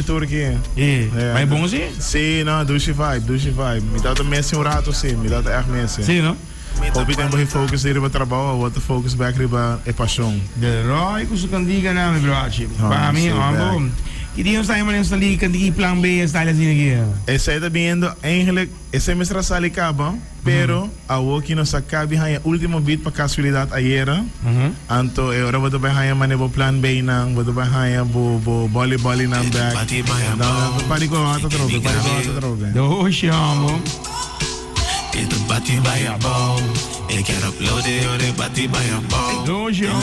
Turquia. Mas bom sim? Sim, não, douche vibe. Me dá também assim rato sim, me dá echt mensen. Sim, não? Hoop je tempo focus hier op trabalho, wat focus back riba é paixão. Delroy, que kan diga na me broche. Para mim, bom. Queria estar em nessa liga, kan die plan B está assim aqui. Essa está vindo, eigenlijk, esse é mestra sali acaba, pero a woki no sakabi hanya último beat para casualidade ayer. Anto agora vou também hanya manebo plan B nang, vou também hanya bo volleyball nang back. Não, pari ko ato trobe. Do chamo. Get the body by your ball. Ik heb uploaden, hoor de body by your ball. Do chamo.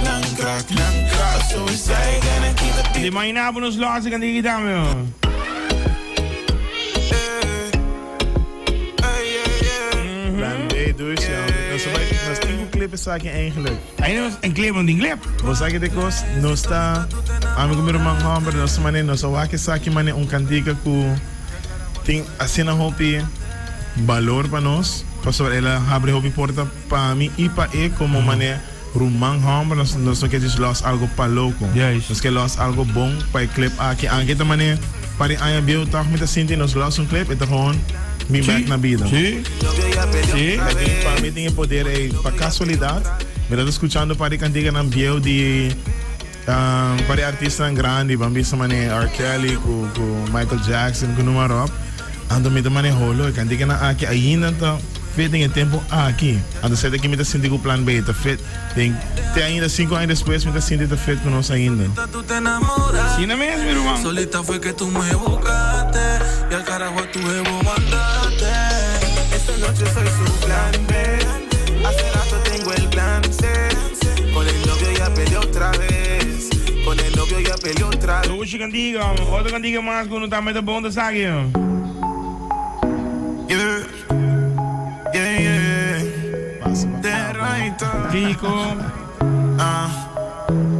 Nang krak. Zo is zij, gonna keep it. Die mijn naam ons laatste kan die gedaan joh. Plan B, dus ja. Nós temos clipe aqui eigenlijk. Aí nós em clipe não clip. Você sabe que coisa? Nós está, amigo meu irmão Hamber, nós mané nós só aqui sabe mané cantiga que tem assim na hopi valor para nós. Pastor ela abre hopi porta para mim e para ele como mané rumang Hamber nós não queremos los algo para louco. Nós queremos los algo bom para clip aqui. Anche da mané para aí bio tá com muita gente nós los clip então gewoon me back na vida. Sim. Para mim tem poder para casualidade. Me está escutando para cantiga na bio de para artistas grandes, bambisa mané R. Kelly, com Michael Jackson, com número up. Ando me também rolo, cantiga na aqui ainda tá feito em tempo aqui. Ando sei que me está sentindo o plan B, tá feito. Tem ainda 5 anos depois me está sentindo feito com nós ainda. Sim, não é mesmo, meu irmão? Solita foi que tu me buscaste y al carajo tu ego mandaste. Esta noche soy su plan B. Hace rato tengo el plan C. Con el novio ya peleó otra vez. Con el novio ya peleó otra vez. Hoje cantiga, outra cantiga mais quando tá met bom da saga. Delroytog. Kiko.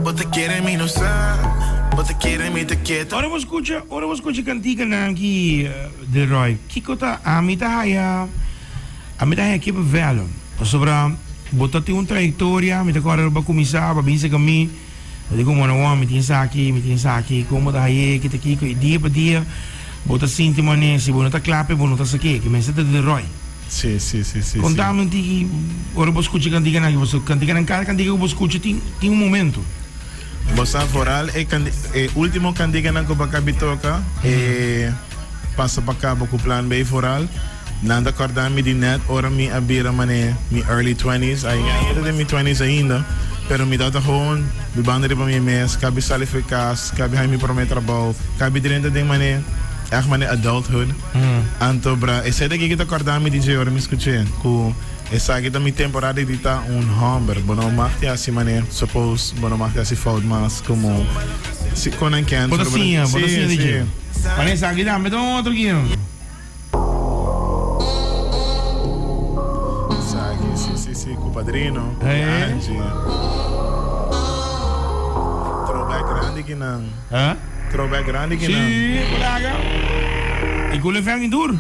Vos te quieres minusar. Vos te quieres mi te quieto. Ora vou escutar cantiga na aqui Delroy. Kiko tá a mim tá aqui para velho. Sobre botar tem trajetória, me tá agora para começar, para vir com mim. Eu digo mano, me tem aqui, como tá aí, que tá aqui dia para dia. Bota sinti mané, se você tá clape, você tá aqui, que me senta Delroy. Sim. Contame que ora vou escutar cantiga na você cantiga na cada cantiga vou escutar tem momento. Você foral é último cantiga na Copa Capitoca passa para cá com o plan B foral. Nanda acordar-me de net, ora me abrir mané, me early 20s, ainda tem me 20s ainda, pero me dá gewoon, me banda para mim mês, cabe sali eficaz, cabe aí me prometer trabalho, cabe dentro de mané, mané adulthood. Anto bra, esse daqui que tá acordar-me DJ ora me escutei, com essa aqui da minha temporada de tá Humber, bono marque assim mané, suppose, bono marque assim fold mas como se conan can. Bota sim DJ. Mané essa aqui dá, me dá outro aqui. Sim, com o padrino. Throwback grande que não. Throwback grande que não. Sim, colega. E com o levante duro.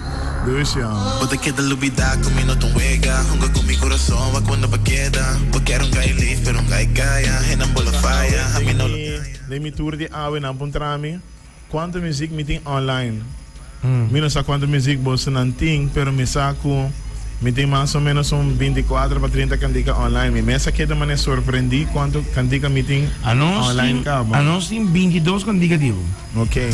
Vos te quedas olvidar comigo tu huega. Junga con mi corazón, va cuando pa queda. Porque era un guy live, pero un guy calla. En ambola falla, a mí no lo calla. De mi tour de ave na puntrami. Quanto music me tem online. Mi não sei quanto music você não tem, pero me saco. Me tem mais ou menos 24 para 30 cantigas online. Me mesa que me surpreendi quanto cantigas me tem online. A nós tem 22 cantigas tipo. Ok.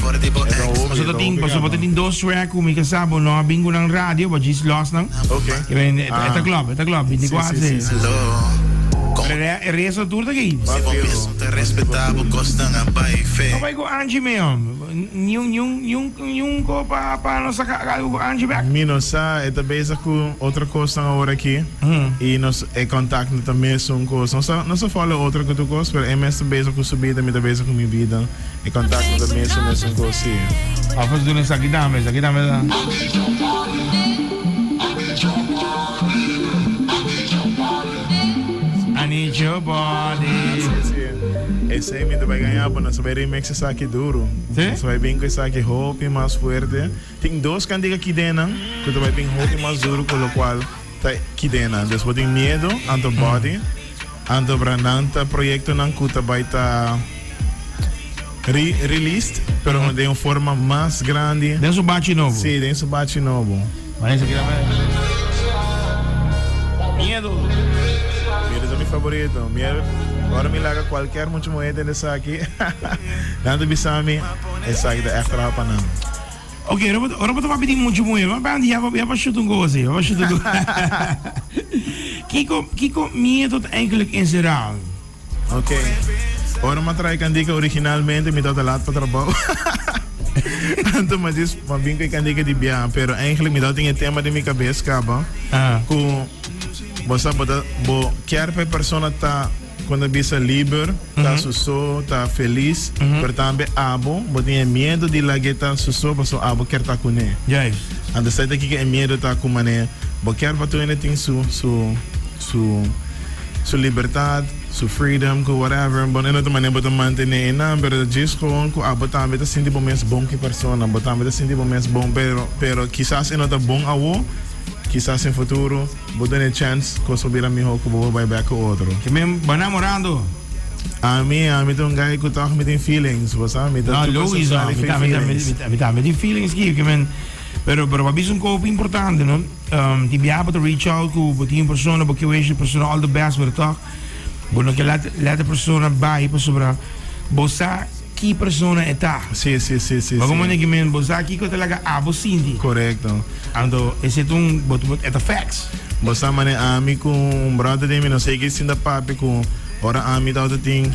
Pastor tem 2 tracks como que sabe, não bingo na rádio, mas just lost não. Ok. Eta club 24. É resto tudo aqui. Te respetava, gostam a pai fe. Não vai com Angie mesmo. Nenhum copa para nossa Angie back. Minosa, é também com outra coisa agora aqui. E nós é contato também com coisa. Não só fala outra que tu gosta, mas é mais também com subida, me também com minha vida. É contato também com essa coisa. Ah, faz tudo isso aqui também. I need your body. Esse aí me vai ganhar, mas nós vai remix essa aqui duro. Nós vai vir com essa aqui hope mais forte. Tem 2 cantigas aqui dentro, que tu vai vir hope mais duro, com o qual tá aqui dentro. Depois tem medo, anto body, anto brananta projeto não cuta vai tá released, pero de una forma más grande. De su bachi novo. Sí, de su bachi novo. Parece que Miedo. Miedo es mi favorito. Miedo. Ahora me laga cualquier mucho moeda de esa aquí. Tanto bisami, esa aquí de extra panam. Ok, ahora vamos a pedir mucho moeda. Vamos a shoot un gozo. Vamos a shoot un gozo. Kiko, miedo eigenlijk in zijn raam. Ok. Ahora me trae candica originalmente, me toca laat para trabajo. Então, mas isso, mas bem que candica de bian, pero eigenlijk me toca tem tema de minha cabeça, caba. Com você bo quer per persona tá quando bisa liber, tá susso, tá feliz, pero também abo, bo tem medo de lagueta susso, bo so abo quer tá com né. Juist. Anda sai daqui que é medo tá com mané, bo quer para tu anything su liberdade, su freedom, com whatever, bon eno também botar manter na, pero diz com abo também tá sentindo bom bom que persona, bo também tá sentindo bom bom, pero quizás eno tá bom awo. Quizás en futuro, vos tenés chance que subir a mi hijo que vos vais a ver con otro. Que me van enamorando. A mí tengo un guy que está con feelings, vos sabes, no, Luis, a mí tem feelings que men, pero wat is een koop importante, no? Die biaba te reach out ku die persona, porque wees je persona all the best voor de dag. Bueno, que laat de persona bij, persona, bosa ki persona eta. Sí. Maar como que men bosa ki ko talaga abo sindi. Correcto. Ando ese un eta facts. Bosa mane ami com un brother de mim, não sei que sinda papi com ora ami da outra ting.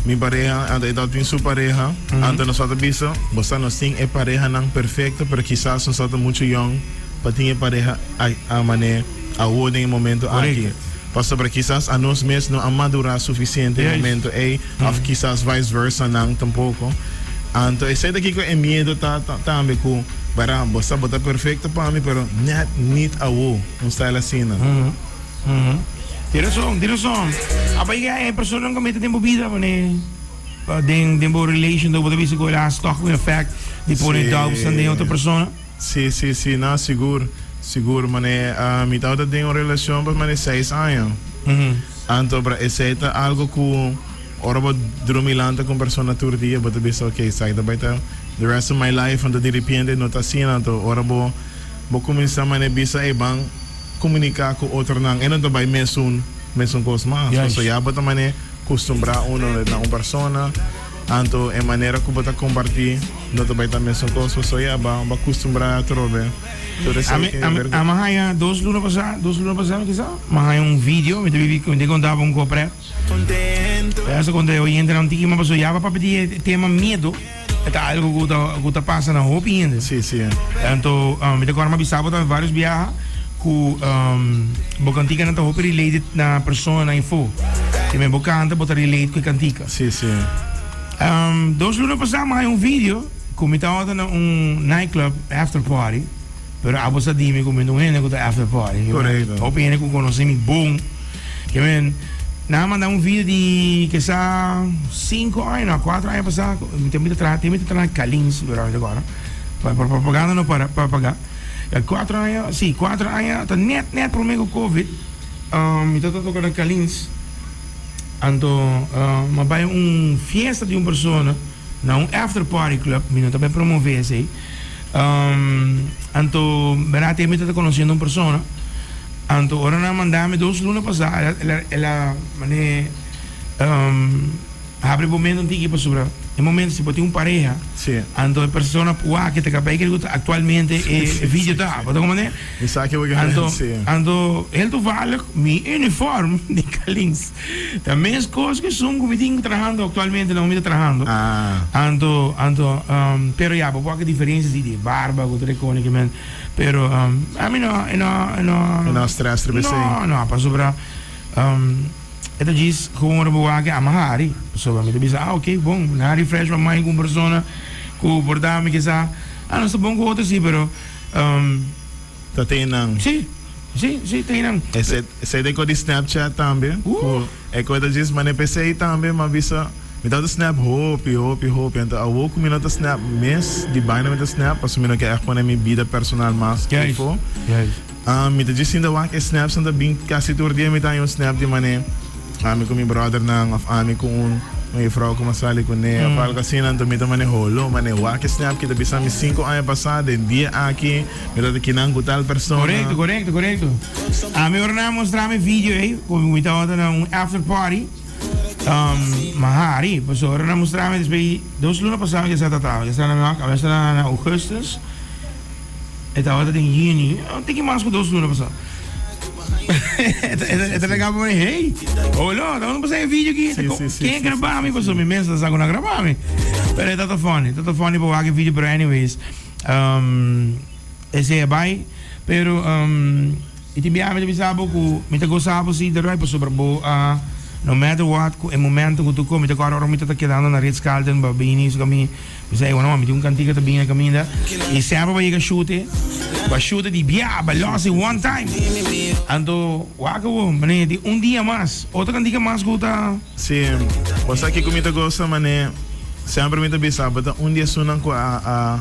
Mi pareja, anda da outra su pareja. Anda nós outra bisa, bosa nós ting é pareja não perfeita, pero quizás nós outra muito young, para ting é pareja a mane a o em momento aqui. Passa para quizás a nós mesmos não amadurar suficiente no momento ou quizás vice versa não tampouco. Então esse daqui que é medo também com para você botar perfeito para mim, pero niet a o um style assim, não. Tira som. Apa é pessoa que mete tempo vida, mane. Tempo relation do você com ela stock with fact, depois de dar de outra pessoa. Sim, não seguro, mané, mi tauta tem uma relação para mané 6 anos. Então, para esse é algo que ora vou dormilante com pessoa todo dia, vou te dizer, ok, sai da baita, the rest of my life, então de repente não tá assim, então ora vou começar mané bisa bang comunicar com outro não, e não tô vai mesmo coisa mais, so já bota mané costumbrar na uma pessoa. Então, é maneira que você compartilhar, não te vai também são coisas, só já vai acostumbrar a trocar. Mahaya dos lunas passadas, quizá. Mahaya vídeo, me contava copre. Essa quando eu entra na tima, mas já para pedir tema medo, é algo que está passando na roupa ainda. Sim. Então, me decora uma bisava também vários viagens que bocantica na roupa related na pessoa na info. Que me bocanta botar related com cantica. Sim. Dos lunas passadas, Mahaya vídeo, que me estava na nightclub after party. Pero abo sa dimi ko men nung ko ta after party. Correcto. O pene ko conoce mi boom. Que men manda un video di che sa 5 años, 4 años pasado, mi tra Kalins durante agora. Para propaganda no para pagar. 4 años, sí, 4 años, ta net por mego COVID. Mi toto con Kalins. Anto mabay un fiesta di un persona na un after party club, mi no também promover esse. Anto verate me está conociendo una persona. Anto ahora na mandame 2 lunas pasadas ela mane abre momento um tiki para sobre em momento se pode pareja. Sim. Anto a persona que te capaz que atualmente é vídeo tá, pode como né? Isso que eu Anto ele tu vale mi uniforme de Kalins. Também as coisas que são como tenho trabalhando atualmente não me trabalhando. Anto pero já pouca diferença de barba com trecone que men pero a mim não stress trebuie não para sobre ito diz kung ano bawa ka amahari so kami ito bisa okay bom na-refresh my mind kung persona kung bordami kisa ano sa bong ko ito si pero tatinang si tatinang ese de ko di Snapchat também eko ito diz manepesei também mabisa met dat snap hopi então awo ko minota snap mes di baina met snap pas mino que echt mijn vida personal mas info met diz ainda wak snaps anda bem quase todo dia met een snap di mane ami com meu brother nang of ami com May vrouw kumasali ko niya. Para kasi nantumita man holo, man waki snap kita bisa mi 5 anos passado, dia aqui, mira de kinang tal persona. Correcto. Mi ora na mostrar mi video como me tava dando after party. Mahari, pues ora na mostrar mi después 2 lunas passadas que está na augustus. Estava até em junho, tem que mais com 2 lunas passadas. Ito legal po hey, olo, estamos pasando vídeo aqui. Quem gravar me passou, minha mesa está a gravar me. Pero é tanto funny para aquele vídeo, pero anyways, esse é bem, pero iti biya me bisabo ko, me tago sabo si Delroy pa sobre bo no matter what, o momento que tu come, me tago araw me tatakidando na Ritz Carlton, babini so kami, bisay wala mo, me yung kantika tabi nga kami da, e sempre ba iga shoot di biya, ba lost it one time. Ando, waka wo, mane, di dia mas, outra kantika mas kuta. Sim, você aqui comigo gosta, mane, sempre me tabi sábado, dia sunan ko a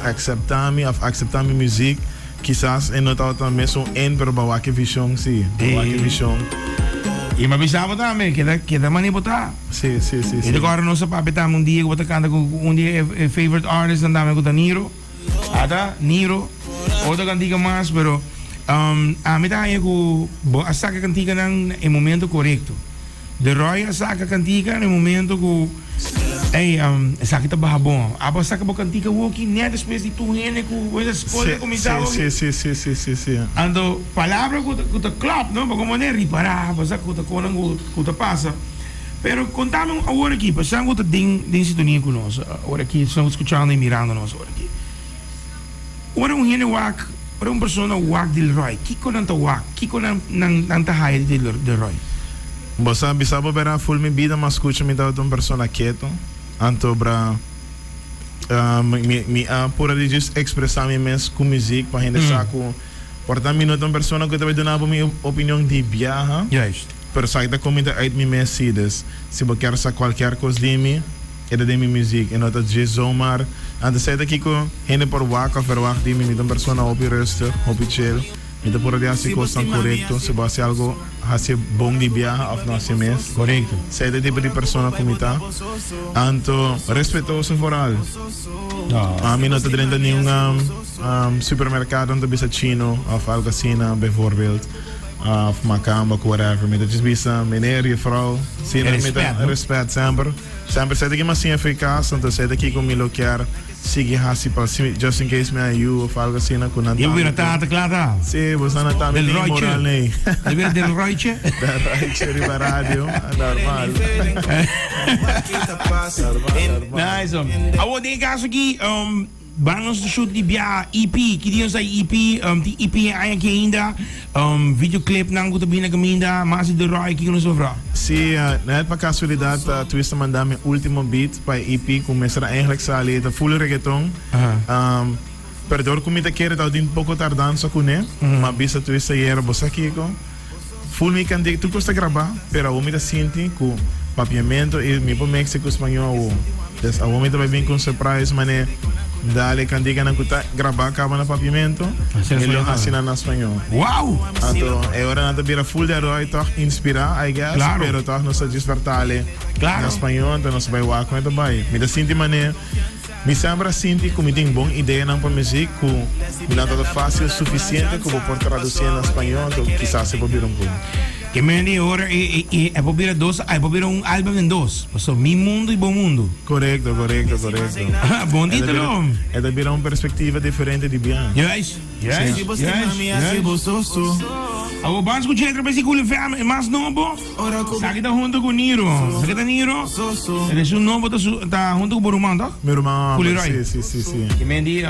acceptar mi music. Quizás en nota também são pero bawa que visão sim, bawa que visão. E mabisava também que da mani botar. Sim. E agora não só para betar dia que botar canta com dia favorite artist andava com Niro. Ada Niro. Outra cantiga mais, pero a mim tá aí com a saca cantiga em momento correto. Delroy a saca cantiga em momento com saca tá barra bom. A saca boa cantiga o que nem depois de tu rene com coisa escolha começar. Sim. Ando palavra que tá clap, não, para como nem reparar, para saca que tá passa. Pero contame agora aqui, para saca que tem sintonia conosco. Agora aqui estamos escutando e mirando nós agora aqui. Ora rene wak, ora persona wak Delroy. Kiko nang tawak, kiko nang tahay Delroy. Você bisabo verá full mi vida, mas escuta me dá uma persona quieto. Anto bra pura de just expressar mi mens com música para gente saco. Portanto, minuto uma persona que também dá minha opinião de viaja. Juist. Pero sai da comida uit mi mens se você quer sa qualquer coisa de mim, é de minha música. E não tá de zomaar. Antes sai daqui com gente por waka verwacht de mim, uma persona opi rustig, opi chill. Então, por ali, assim, coisa correto. Se você algo assim bom de viajar, ou não se mês. Correto. Se é de tipo de pessoa como está. Então, respeitoso foral. A mim não está dentro de nenhum supermercado, onde bisa chino, ou algo assim, bijvoorbeeld. Of macamba, whatever. Met het is meneer, je vrouw. Zie je met respect, sempre. Sempre sei que mas sim eficaz, então sei que com me loquear, sigue assim para just in case me ajuda ou algo assim na kunanta. Eu vira tata clara. Sim, você não tá nem moral nem. Eu vira Delroytog. Delroytog riba rádio, normal. Nice. Awo de caso aqui, vamos shoot die bia EP, que dia sai EP, die EP aí que ainda, videoclip nang ko tabi na kaminda, mas Delroy que nos sofra. Sim, net para casualidade, twist mandar meu último beat para EP, começar eigenlijk sali, tá full reggaeton. Perdor comida quer tá um pouco tardando só com né, mas bisa twist aí você aqui com full me candidato, tu custa gravar, pero o me da sinti com papiamento e me po México espanhol. Des a momento vai vir com surprise, mané. Dale candiga na kuta gravar acaba na papiamento e lo assina na espanhol. Wow! Então, é hora de virar full Delroytog inspirar, I guess, claro. pero toch não se despertale claro. na espanhol, então não se vai wak com também. Me dá sinti mané, me sempre sinti que me tem bom ideia na música, que me dá tudo fácil suficiente que vou por traduzir na espanhol, então quizás se pode vir pouco. Que me di ora e popira dos, ai popira álbum em dois. So mi mundo e bom mundo. Correto. Bom título. É de virar uma perspectiva diferente de bem. Yes. Awo bans ko chetra basi kule fam, mas nobo. Sakit ta junto ko Niro. Sakit ta Niro. Ele su nobo ta junto ko Borumang ta. Meu irmão, sim. Que me di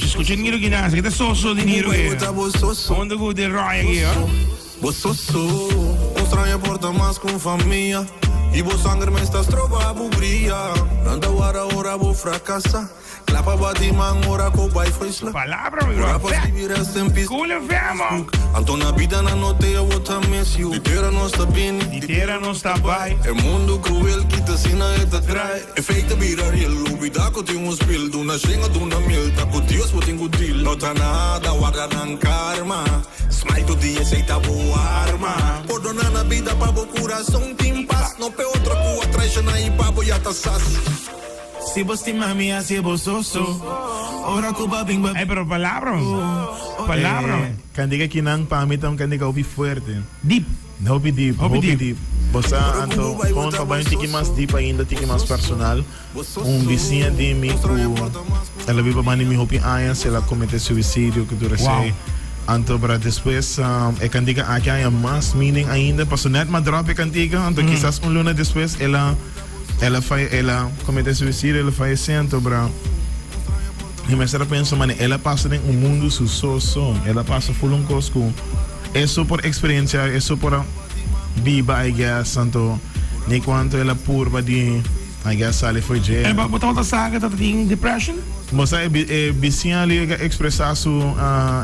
escucha Niro que nada, sakit ta soso de Niro. Junto ko Delroy aqui, ó. Vos sos un extraño porta más con familia y vos sangre me estás trova bubria. Anda ahora vos fracasa. Clapa batiman ora ko bai foi sla. Palavra mi bro. Cool famo. Antona vida na notte eu vou ta miss you. Die terra não está bem, die terra não está bem. É mundo cruel que te sina eta trai. É feita virar real, vida ko tem um spill, do na xinga do na mil, tá com Deus vou tenho deal. Não tá nada, guarda nan karma. Smile do dia aceita boa arma. Perdona na vida para o coração tem paz, não outra cu atrás na ipapo ya ta sas. Si vos te mami así vos soso. Ora ko babing babing. Pero palabra. Palabra. Kandiga kinang pamitam kandiga upi fuerte. Deep. Hopi deep. Hopi deep. Bosa anto kon pa ba tiki mas deep ainda tiki mas personal. Vizinha de mim ela vive mani mi hopi ayan ela comete suicídio que tu sei. Anto para después kandiga aqui há mais meaning ainda passo net ma drop kandiga anto quizás luna después ela comete suicídio ela falece anto bra. E me será penso mani ela passa em mundo sucesso ela passa full cosco. Eso por experiencia, eso por viva, I guess, santo, ni quanto ela purba di, I guess, sale foi je. En wat wat saga dat ding depression? Moça vizinha ali expressar su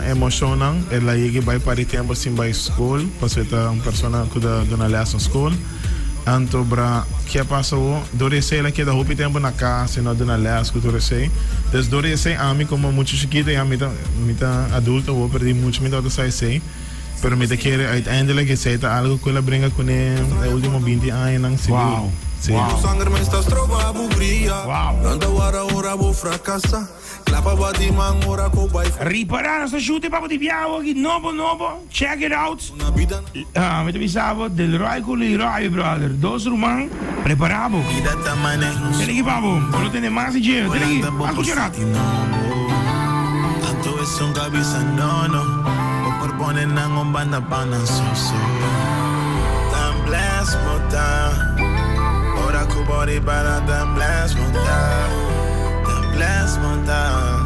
emoção não, ela ia vai para tempo assim vai school, porque é uma pessoa que dá lesson school. Anto bra que passou, dorece ela que dá hopi tempo na casa, não dá lesson que dorece. Des dorece a mim como muito chiquita e a mim tá adulta, eu perdi muito, me dá sei. Pero me te quiere uiteindelijk is het algo que la brinca con el último 20 años. Wow. Sí. Wow. Sangre me estás trova abu brilha. Wow. Anda ora vou fracassa. Clapa bati man ora ko bai. Riparare sta shooting papo di piavo, nobo, check it out. Na vida Met bisavo Delroytog, brother. Dos rumang, preparabo. Vida tamane. Telegi papo, lo tiene más y je, telegi. Escuchará. Tanto es un cabeza no. Ponen nang banda panang suso. Tan bless mo ta. Ora ko body para tan bless mo ta. Tan bless mo ta.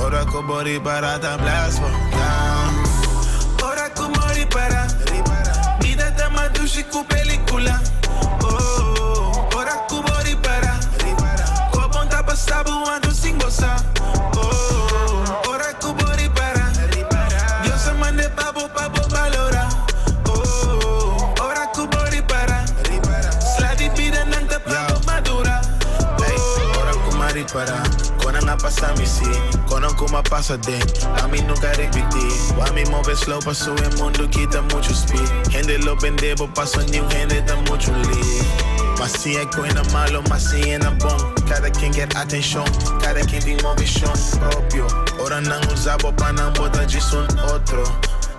Ora ko body para tan bless mo ta. Ora ko body para. Vida ta madushi ku pelikula. Oh, ora ko body para. Ko ponta pasabo ando sin gozar. Oh, ora ko body para. Mande papo valora. Oh, ora kubori para. Sladi pida nanta papo madura. Ora kumari para. Kona nga pasa misi. Kona kuma pasa den. A mí nunca repetí. A mí move slow paso el mundo quita mucho speed. Gente lo pendejo paso new gente da mucho lead. Mas si hay coina malo, mas si en bom. Cada quien get atención, cada quien tiene movición propio. Ora nang usabo pa nang bota jisun otro.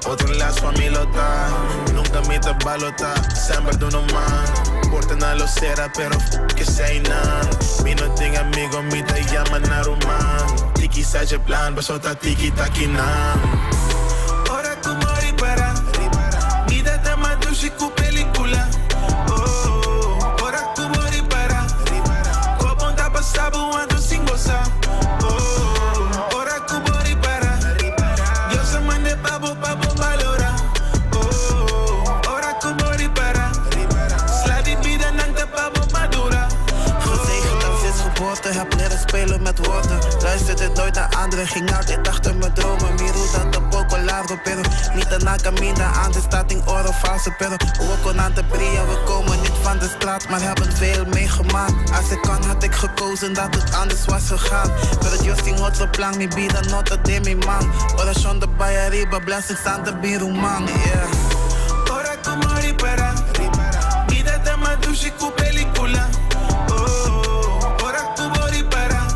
Otro lazo a mi lota, nunca me te balota. Sempre do no man, porta na lo será, pero que say nada. Mi no tengo amigo, mi te llama Naruman. Tiki saje plan, besota tiki takinan. Ora kumari para, vida te madushi ku pelikula. Oh, ora kumari para, koponta pasabo ando sin gozar. Oh, ora kumari para, Dios se mande papo valora. Oh, ora kumari para, sladi vida nanta papo madura. Gezegend en sinds geboorte, heb leren spelen met woorden. Luisterde nooit naar anderen, ging altijd achter mijn dromen. Mi ruta tampoco largo, pero niet na camina. Antes staat in oro valse, pero ook kon aan te bria. We komen niet van de straat, maar hebben veel meegemaakt. Als ik kan, had ik gekozen dat het anders was gegaan. Pero Dios sin otro plan, mi vida nota de mi man. Oración de Bahía arriba, blessings aan de biruman, yeah. Ora kumari para, vida te madushi ku pelikula. Oh, ora kumari para,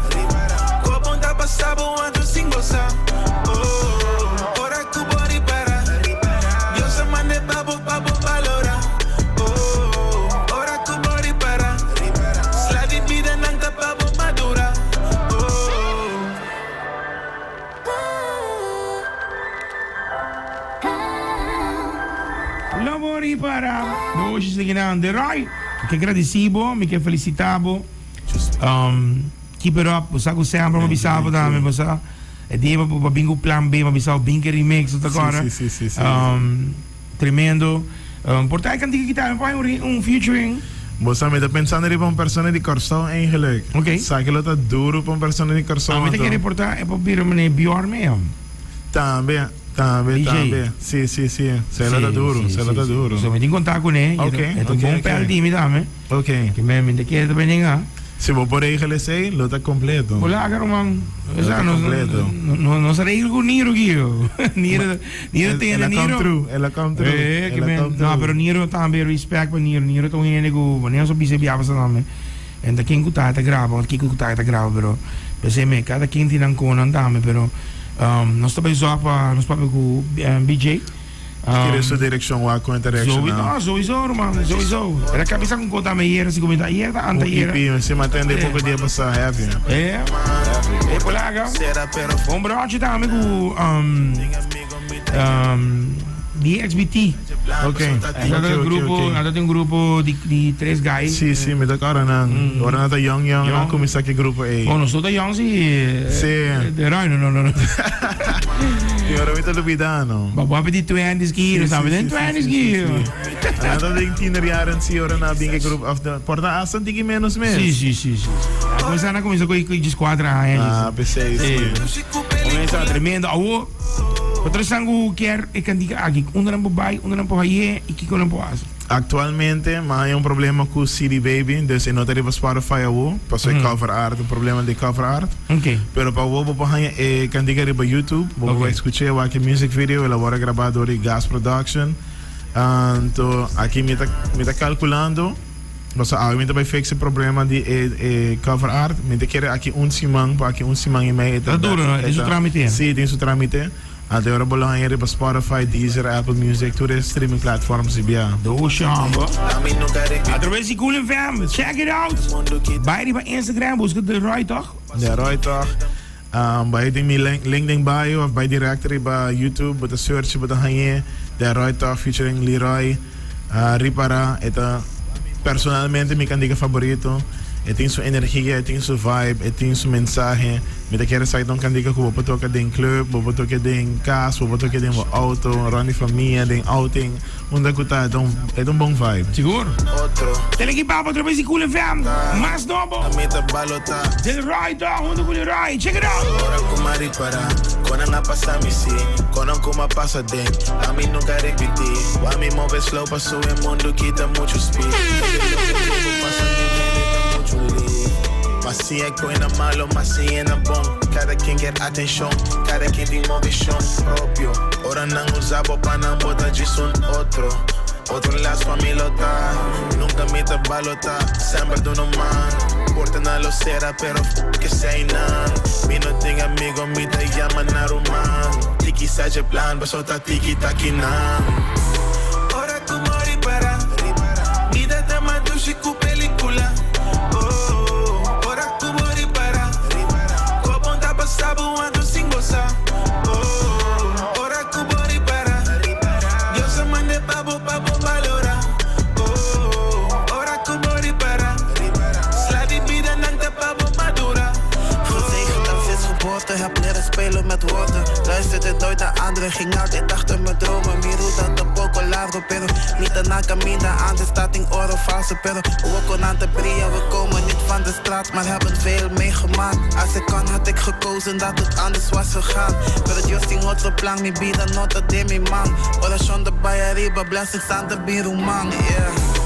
koponta pasabo ando sin gozar. Oh, ora kumari para, Dios se mande papo valora. Oh, ora kumari para, sladi vida nanta papo madura. Lavori para. Hoje se ginaan de Rai. Que agradecido, me que felicitabo. Keep it up, sa ko sempre mabisabo dami basta. E di ba pa bingo plan B, mabisabo bingo remix ito agora. Sì. Tremendo. Portai kan kita un featuring. Bosa me tá pensando em uma pessoa de Corsão eigenlijk. Ok. Sabe que ela tá duro para uma pessoa de Corsão. Me quer reportar é para vir meneer Bjorn mesmo. Também. Sì. Se ela tá duro, se ela tá duro. So me tem contato com ele. Ok. É um bom pé de me dá, me. Ok. Que me quer também ninguém. Se vos por regelen sei, lo está completo. Hola, caro man. O sea, completo. no se regla con Niro, Guido. Niro tiene Niro. Ela come through. No, pero Niro também respect para Niro. Niro tô indo com, nem só bise biava sa nome. En da quem tá grava, quem tá grava, pero pensei me cada quem tem um conan também, pero nós também só para nós para com BJ. Queria sua direção lá com interaction. Sowieso, man, sowieso. Era cabeça com conta me hier, se comenta hier, da anta hier. Se mantém pouco dia passar heavy. É. É polaga. Bom broche também com DXBT. Ok. Nada tem um grupo de 3 guys. Sim, me dá cara não. Agora nada young, não começar que grupo aí. Oh, não sou da young sim. De Roy, não. E agora me tá duvidando. Bapak di 20s aqui, sabe? Tem 20s aqui. Nada de tienerjaren zie je na dingen groep af de porta asan digi menos mes. Sim. Começar com de esquadra aí. PC. Começa tremendo. Awo. Outro sangue quer é que diga aqui, não vai, não pode ir e que não pode. Actualmente, mas é problema com o CD Baby, dus não teria Spotify awo, passou cover art, problema de cover art. Ok. Pero para o vou para é que diga riba YouTube, vou escutar o aqui music video, ela agora gravado de Gas Production. Então, aqui me tá calculando. Você me vai fixar o problema de cover art, me te quer aqui simang, para aqui simang e meio. Tá duro, né? Isso tramite. Sim, tem isso tramite. Até agora belangrijk is bij Spotify, Deezer, Apple Music, todas as streaming platforms die bij. Do chamba. Através de Cool FM, check it out. Bij die bij Instagram, busca Delroytog. Delroytog. Bij die mijn LinkedIn bio of bij directory bij YouTube, bij de search bij de hanje, Delroytog featuring Leroy, Ripara. Eta personalmente mi candidato favorito. Tem sua energia, tem sua vibe, tem sua mensagem. Me te quero sair de candidato que vou tocar em club, vou tocar em casa, vou tocar em auto, running família, em outing. Onde que tá, é bom vibe. Seguro? Telequipapo através de Cool FM. Mais novo. Delroytog, onde que Leroy. Check it out. Ora como Ripara, quando não passa me si, quando como passa den, a mim nunca repetir. A mim move slow, passou em mundo que dá muito speed. Mas sim é coisa malo, mas sim é bom. Cada quem quer atenção, cada quem tem movição próprio. Ora não usava para não botar disso outro. Outro laço para me lotar, nunca me te balota. Sempre do no man, porta na locera, pero que sei não. Me não tem amigo, me te llama na rumán. Tiki seja plan, mas só tá tiki taki não. Ora como Ripara, me dá tema do chico película. Sabo ando sin gozar. Ora como Ripara. Dios se mande pavo valora. Ora como Ripara. Slavi vida nanta pavo madura. Gezegend en vis geboorte, heb leren spelen met woorden. Luisterde nooit naar anderen, ging altijd achter mijn dromen. Mi ruta tampoco largo, pero niet na camina. Antes staat in oro valse, pero we kon aan te brieën. We komen niet van de straat, maar hebben veel meegemaakt. Als ik kan, had ik gekozen dat het anders was gegaan. Pero Dios sin otro plan, mi vida nota de mi man. Oración de Bahía arriba, blessings aan de biruman, yeah.